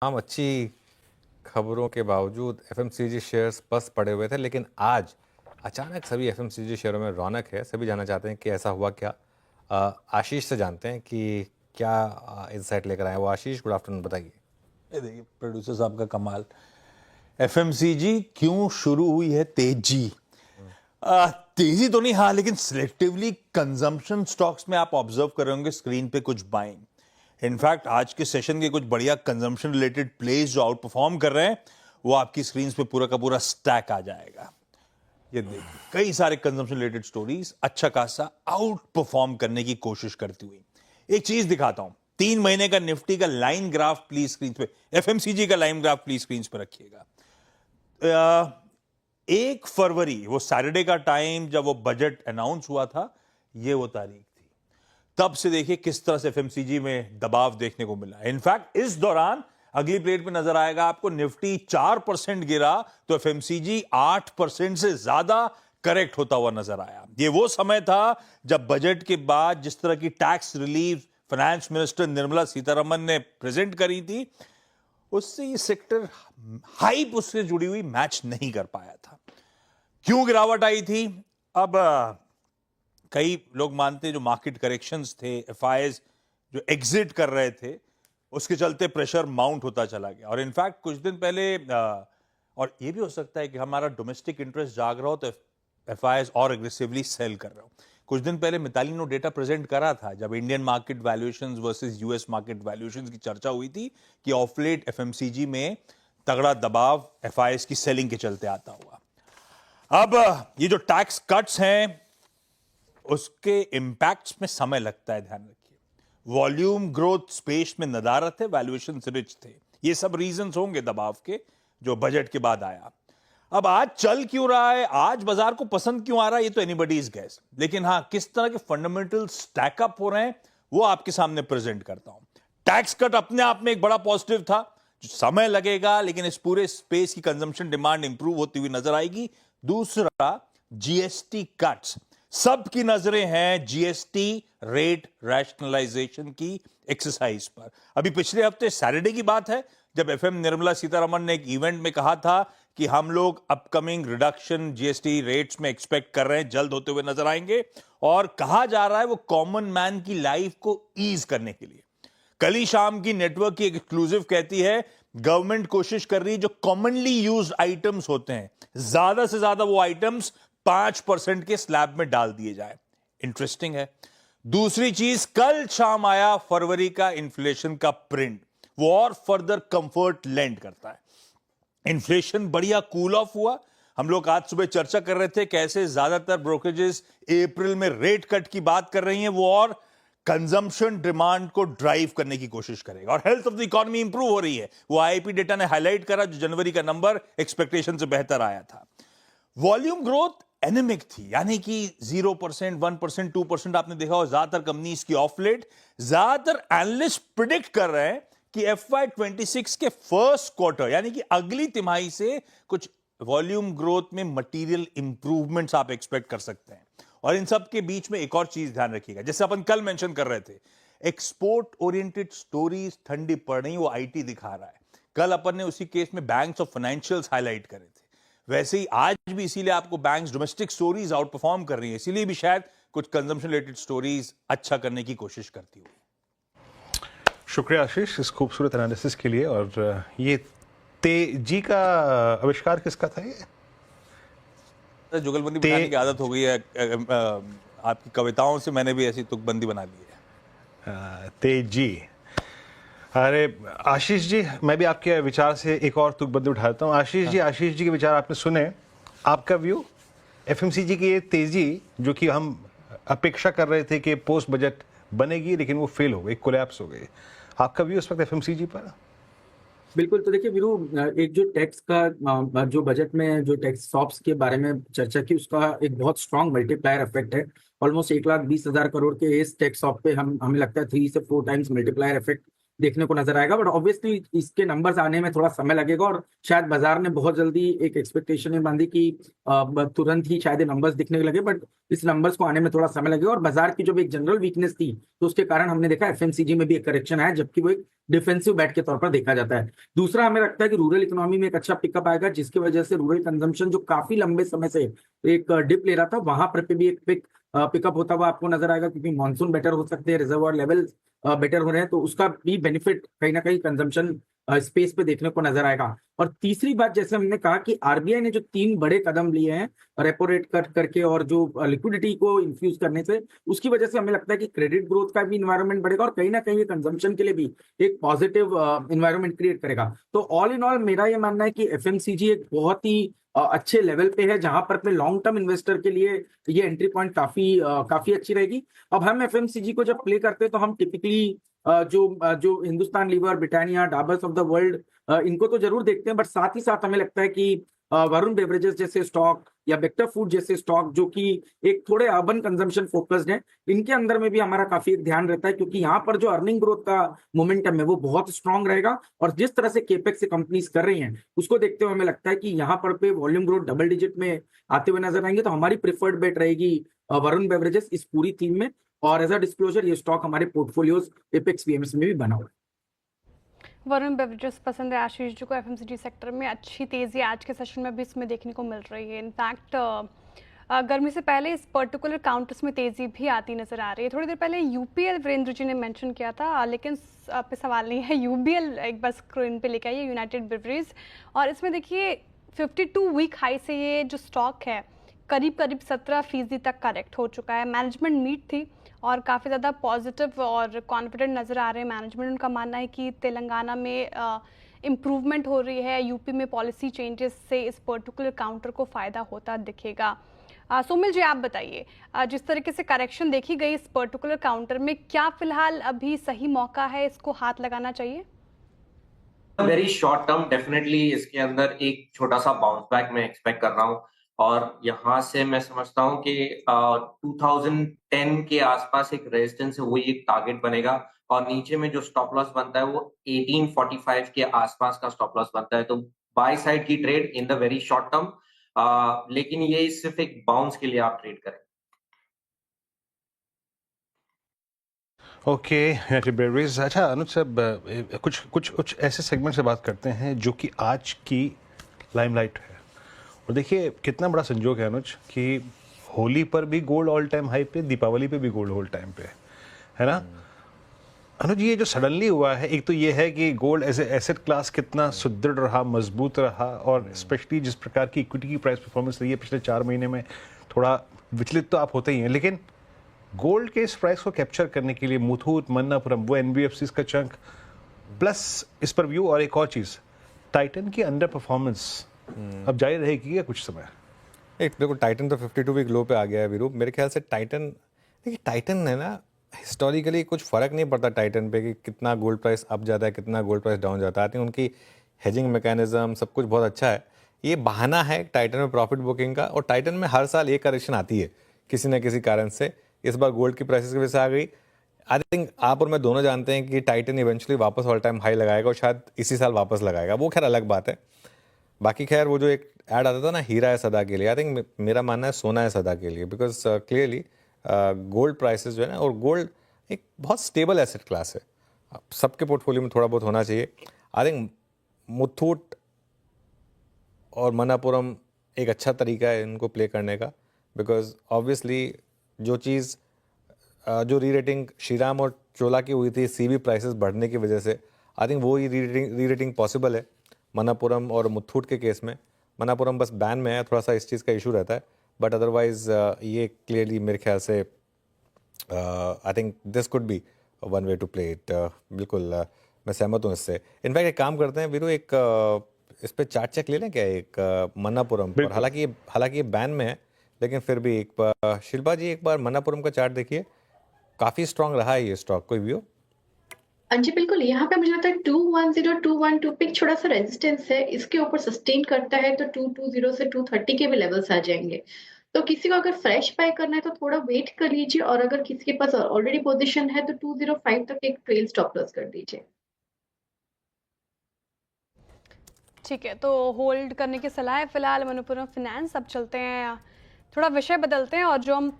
तमाम अच्छी खबरों के बावजूद एफएमसीजी शेयर्स पस्त पड़े हुए थे, लेकिन आज अचानक सभी एफएमसीजी शेयरों में रौनक है। सभी जानना चाहते हैं कि ऐसा हुआ क्या। आशीष से जानते हैं कि क्या इंसाइट लेकर आए वो। आशीष, गुड आफ्टरनून, बताइए। ये देखिए प्रोड्यूसर साहब का कमाल। एफएमसीजी क्यों शुरू हुई है तेजी? तेजी तो नहीं, हाँ, लेकिन सिलेक्टिवली कंजम्पशन स्टॉक्स में आप ऑब्जर्व करेंगे स्क्रीन पे कुछ बाइंग। इनफैक्ट आज के सेशन के कुछ बढ़िया कंजम्पशन रिलेटेड प्लेस जो आउट परफॉर्म कर रहे हैं वो आपकी स्क्रीन पे पूरा का पूरा स्टैक आ जाएगा। ये देखिए कई सारे कंजम्पशन रिलेटेड स्टोरीज अच्छा खासा आउट परफॉर्म करने की कोशिश करती हुई। एक चीज दिखाता हूं, 3 महीने का निफ्टी का लाइन ग्राफ प्लीज स्क्रीन पे, एफएमसीजी का लाइन ग्राफ प्लीज स्क्रीन पे रखिएगा। 1 फरवरी वो सैटरडे का टाइम जब वो बजट अनाउंस हुआ था, ये वो तारीख थी। तब से देखिए किस तरह से एफएमसीजी में दबाव देखने को मिला। इनफैक्ट इस दौरान अगली प्लेट पे नजर आएगा आपको निफ्टी 4% गिरा तो एफएमसीजी 8% से ज्यादा करेक्ट होता हुआ नजर आया। ये वो समय था जब बजट के बाद जिस तरह की tax relief finance minister Nirmala Sitharaman ने प्रेजेंट करी थी, उससे ये सेक्टर हाइप उससे जुड़ी हुई मैच नहीं कर पाया था। क्यों गिरावट आई थी? अब कई लोग मानते हैं जो मार्केट करेक्शंस थे, एफआईएस जो एग्जिट कर रहे थे, उसके चलते प्रेशर माउंट होता चला गया। और इनफैक्ट कुछ दिन पहले और ये भी हो सकता है कि हमारा डोमेस्टिक इंटरेस्ट जाग रहा हो तो एफआईएस और एग्रेसिवली सेल कर रहा हो। कुछ दिन पहले मिताली ने डेटा प्रेजेंट करा था जब Indian market valuations versus US market valuations की चर्चा हुई थी कि ऑफ लेट एफएमसीजी में तगड़ा दबाव एफआईएस की सेलिंग के चलते आता हुआ। अब ये जो टैक्स कट्स हैं उसके इंपैक्ट्स में समय लगता है, ध्यान रखिए। वॉल्यूम ग्रोथ स्पेस में नदारत है, वैल्यूएशन रिच थे, ये सब रीजंस होंगे दबाव के जो बजट के बाद आया। अब आज चल क्यों रहा है, आज बाजार को पसंद क्यों आ रहा है, ये तो एनीबडीज गैस। लेकिन हां, किस तरह के फंडामेंटल स्टैकअप हो रहे हैं वो आपके सामने प्रेजेंट करता हूं। टैक्स कट अपने आप में एक बड़ा पॉजिटिव था, जो समय लगेगा लेकिन इस पूरे स्पेस की कंजम्पशन डिमांड इंप्रूव होती हुई नजर आएगी। दूसरा, जीएसटी कट्स, सबकी नजरें हैं जीएसटी रेट रैशनलाइजेशन की एक्सरसाइज पर। अभी पिछले हफ्ते सैटरडे की बात है जब एफएम निर्मला सीतारमन ने एक इवेंट में कहा था कि हम लोग अपकमिंग रिडक्शन जीएसटी रेट्स में एक्सपेक्ट कर रहे हैं, जल्द होते हुए नजर आएंगे। और कहा जा रहा है वो कॉमन मैन की लाइफ को ईज करने के लिए। कल ही शाम की नेटवर्क की एक एक्सक्लूसिव कहती है गवर्नमेंट कोशिश कर रही है जो कॉमनली यूज्ड आइटम्स होते हैं, ज्यादा से ज्यादा वो आइटम्स 5% के स्लैब में डाल दिए जाए। इंटरेस्टिंग है। दूसरी चीज, कल शाम आया फरवरी का इन्फ्लेशन का प्रिंट, वो और फर्दर कंफर्ट लैंड करता है। इन्फ्लेशन बढ़िया कूल ऑफ हुआ। हम लोग आज सुबह चर्चा कर रहे थे कैसे ज्यादातर ब्रोकरेजेस अप्रैल में रेट कट की बात कर रही हैं, वो और कंजम्पशन डिमांड को ड्राइव करने की कोशिश करेगा और health of the economy improve हो रही है। वो आईआईपी डेटा ने हाईलाइट करा जो जनवरी का नंबर एक्सपेक्टेशन से बेहतर आया था। वॉल्यूम ग्रोथ एनेमिक थी, यानी कि 0%, 1%, 2% आपने देखा हो ज्यादातर कंपनीज की ऑफ लेट। ज्यादातर एनालिस्ट प्रिडिक्ट कर रहे हैं कि FY26 के फर्स्ट क्वार्टर यानी कि अगली तिमाही से कुछ वॉल्यूम ग्रोथ में मटेरियल इंप्रूवमेंट्स आप एक्सपेक्ट कर सकते हैं। और इन सब के बीच में एक और चीज ध्यान रखिएगा, जैसे अपन कल मेंशन कर रहे थे, एक्सपोर्ट ओरिएंटेड स्टोरीज ठंडी पड़ रही, वो आईटी दिखा रहा है। कल अपन ने उसी केस में बैंक्स और फाइनेंशियल्स हाईलाइट करे थे। वैसे ही आज भी इसीलिए आपको banks domestic stories out perform कर रही है, इसीलिए भी शायद कुछ कंजम्पशन रिलेटेड स्टोरीज अच्छा करने की कोशिश करती हुई। शुक्रिया आशीष इस खूबसूरत एनालिसिस के लिए। और ये तेजी का आविष्कार किसका था? ये जुगलबंदी बनाने की आदत हो गई है आपकी कविताओं से, मैंने भी ऐसी तुकबंदी बना ली है। तेजी। अरे आशीष जी, मैं भी आपके विचार से एक और तुकबंदी उठाता हूँ। आशीष जी के विचार आपने सुने, आपका व्यू एफएमसीजी की ये तेजी जो कि हम अपेक्षा कर रहे थे कि पोस्ट बजट बनेगी लेकिन वो फेल हो गई, कोलैप्स हो गई, आपका व्यू इस वक्त एफएमसीजी पर? बिल्कुल। तो देखिए वीरू, एक जो टैक्स का जो बजट में जो टैक्स शॉप्स के बारे में चर्चा की, उसका एक बहुत स्ट्रांग मल्टीप्लायर इफेक्ट है। ऑलमोस्ट 1,20,000 करोड़ के इस टैक्स शॉप पे हमें लगता है 3 से 4 टाइम्स मल्टीप्लायर इफेक्ट देखने को नजर आएगा। बट ऑब्वियसली इसके नंबर्स आने में थोड़ा समय लगेगा और शायद बाजार ने बहुत जल्दी एक एक्सपेक्टेशन में बांधी कि तुरंत ही शायद ये नंबर्स दिखने लगे, बट इस नंबर्स को आने में थोड़ा समय लगेगा। और बाजार की जो भी एक जनरल वीकनेस थी तो उसके कारण हमने देखा एफएमसीजी में भी एक करेक्शन आया, जबकि वो एक डिफेंसिव बैट के तौर पर देखा जाता है। दूसरा हमें लगता है कि रूरल इकोनॉमी में एक अच्छा पिकअप आएगा, जिसकी वजह से रूरल कंजम्पशन जो काफी लंबे समय से एक डिप ले रहा था वहां पर भी एक पिकअप होता हुआ आपको नजर आएगा, क्योंकि मानसून बेटर हो सकते हैं, रिजर्वोयर लेवल बेटर हो रहे हैं, तो उसका भी बेनिफिट कहीं ना कहीं कंजम्पशन स्पेस पे देखने को नजर आएगा। और तीसरी बात, जैसे हमने कहा कि आरबीआई ने जो 3 बड़े कदम लिए हैं रेपो रेट कट करके और जो लिक्विडिटी को इन्फ्यूज करने से, उसकी वजह से हमें लगता है कि क्रेडिट ग्रोथ का भी इन्वायरमेंट बढ़ेगा और कहीं ना कहीं कंजम्पशन के लिए भी एक पॉजिटिव इन्वायरमेंट क्रिएट करेगा। तो ऑल इन ऑल मेरा ये मानना है कि एफएमसीजी एक बहुत ही अच्छे लेवल पे है, जहां पर अपने लॉन्ग टर्म इन्वेस्टर के लिए ये एंट्री पॉइंट काफी अच्छी रहेगी। अब हम एफएमसीजी को जब प्ले करते हैं तो हम टिपिकली जो Hindustan lever, Britannia, Daburs of the world, इनको तो जरूर देखते हैं, बट साथ ही साथ हमें लगता है कि वरुण बेवरेजेस जैसे स्टॉक या बेक्टर फूड जैसे स्टॉक जो कि एक थोड़े अर्बन कंजम्पशन फोकस्ड है, इनके अंदर में भी हमारा काफी ध्यान रहता है, क्योंकि यहाँ पर जो अर्निंग ग्रोथ का मोमेंटम है वो बहुत स्ट्रांग रहेगा। और जिस तरह से केपेक्स से कंपनीज कर रही हैं उसको देखते हुए हमें लगता है कि यहाँ पर पे वॉल्यूम ग्रोथ डबल डिजिट में आते हुए नजर आएंगे। तो हमारी प्रिफर्ड बेट रहेगी वरुण बेवरेजेस इस पूरी थीम में। और एज अ डिस्क्लोजर, ये स्टॉक हमारे पोर्टफोलियोज एपेक्स वीएमएस में भी बना हुआ है। वरुण बेवरेजेस पसंद है आशीष जी को। एफएमसीजी सेक्टर में अच्छी तेजी आज के सेशन में भी इसमें देखने को मिल रही है। इनफैक्ट गर्मी से पहले इस पर्टिकुलर काउंटर्स में तेजी भी आती नजर आ रही है। थोड़ी देर पहले यूपीएल वीरेंद्र जी ने मेंशन किया था, लेकिन आप पे सवाल नहीं है, यूबीएल एक बार स्क्रीन पे लेके आइए, यूनाइटेड ब्रेवरीज। और इसमें देखिए 52 वीक हाई से ये जो स्टॉक है करीब करीब 17% तक करेक्ट हो चुका है। मैनेजमेंट मीट थी और काफ़ी ज़्यादा पॉजिटिव और कॉन्फिडेंट नज़र आ रहे हैं मैनेजमेंट। उनका मानना है कि तेलंगाना में इम्प्रूवमेंट हो रही है, यूपी में पॉलिसी चेंजेस से इस पर्टिकुलर काउंटर को फ़ायदा होता दिखेगा। सोमिल जी आप बताइए, जिस तरीके से करेक्शन देखी गई इस पर्टिकुलर काउंटर में, क्या फिलहाल अभी सही मौका है इसको हाथ लगाना चाहिए? वेरी शॉर्ट टर्म डेफिनेटली इसके अंदर एक छोटा सा बाउंस बैक मैं एक्सपेक्ट कर रहा हूँ। और यहाँ से मैं समझता हूँ कि 2010 के आसपास एक रेजिस्टेंस है, वही एक टारगेट बनेगा। और नीचे में जो स्टॉप लॉस बनता है वो 1845 के आसपास का स्टॉप लॉस बनता है। तो बाय साइड की trade in the very short term, लेकिन ये सिर्फ एक बाउंस के लिए आप ट्रेड करें। Okay United breweries. अच्छा अनुज साहब, कुछ ऐसे सेगमेंट से बात करते हैं जो कि आज की लाइमलाइट है। और देखिए कितना बड़ा संजोग है अनुज कि होली पर भी गोल्ड ऑल टाइम हाई पे, दीपावली पे भी गोल्ड ऑल टाइम पे है ना। अनुज ये जो सडनली हुआ है, एक तो ये है कि गोल्ड एज एसेट क्लास कितना सुदृढ़ रहा, मजबूत रहा, और स्पेशली जिस प्रकार की इक्विटी की प्राइस परफॉर्मेंस रही है पिछले 4 महीने में, थोड़ा विचलित तो आप होते ही हैं। लेकिन गोल्ड के इस प्राइस को कैप्चर करने के लिए मुथूट, मन्नापुरम, वो एनबीएफसीज का चंक, प्लस इस पर व्यू, और एक और चीज़ टाइटन की अंडर परफॉर्मेंस अब जारी रहेगी क्या कुछ समय? एक देखो, टाइटन तो 52 वीक लो पे आ गया है वीरू। मेरे ख्याल से टाइटन, देखिए टाइटन है ना, हिस्टोरिकली कुछ फ़र्क नहीं पड़ता टाइटन पे कि कितना गोल्ड प्राइस अप जाता है, कितना गोल्ड प्राइस डाउन जाता है। आई थिंक उनकी हेजिंग मैकेनिज्म सब कुछ बहुत अच्छा है। ये बहाना है टाइटन में प्रॉफिट बुकिंग का, और टाइटन में हर साल एक करेक्शन आती है किसी न किसी कारण से। इस बार गोल्ड की प्राइसेस की वजह से आ गई। आई थिंक आप और मैं दोनों जानते हैं कि टाइटन इवेंचुअली वापस ऑल टाइम हाई लगाएगा, और शायद इसी साल वापस लगाएगा, वो खैर अलग बात है। बाकी खैर वो जो एक ऐड आता था ना, हीरा है सदा के लिए, आई थिंक मेरा मानना है सोना है सदा के लिए, बिकॉज क्लियरली गोल्ड प्राइसेस जो है ना, और गोल्ड एक बहुत स्टेबल एसेट क्लास है, सबके पोर्टफोलियो में थोड़ा बहुत होना चाहिए। आई थिंक मुथूट और मनापुरम एक अच्छा तरीका है इनको प्ले करने का, बिकॉज ऑब्वियसली जो चीज़ जो री रेटिंग श्रीराम और चोला की हुई थी सीबी प्राइसेस बढ़ने की वजह से, आई थिंक वो ही री रेटिंग पॉसिबल है मनापुरम और मुथूट के केस में। मनापुरम बस बैन में है, थोड़ा सा इस चीज़ का इशू रहता है, बट अदरवाइज ये क्लियरली मेरे ख्याल से I think this could be one way to play it. बिल्कुल मैं सहमत हूँ इससे। इनफैक्ट एक काम करते हैं वीरू, एक इस पे चार्ट चेक ले लें क्या, एक मनापुरम पर। हालांकि ये बैन में है, लेकिन फिर भी एक बार शिल्पा जी एक बार मनापुरम का चार्ट देखिए, काफ़ी स्ट्रांग रहा है ये स्टॉक। कोई व्यू? जी बिल्कुल, यहाँ पे मुझे लगता है 210 212 पे छोटा सा रेजिस्टेंस है, इसके ऊपर सस्टेन करता है तो 220 से 230 के भी लेवल्स आ जाएंगे। तो किसी को अगर फ्रेश बाय करना है तो थोड़ा वेट कर लीजिए, और अगर किसी के पास ऑलरेडी पोजीशन है तो 205 तक एक ट्रेल स्टॉप लॉस कर दीजिए। ठीक है, तो होल्ड करने की सलाह है फिलहाल मनप्पुरम फाइनेंस। अब चलते हैं, थोड़ा विषय बदलते हैं और जो हम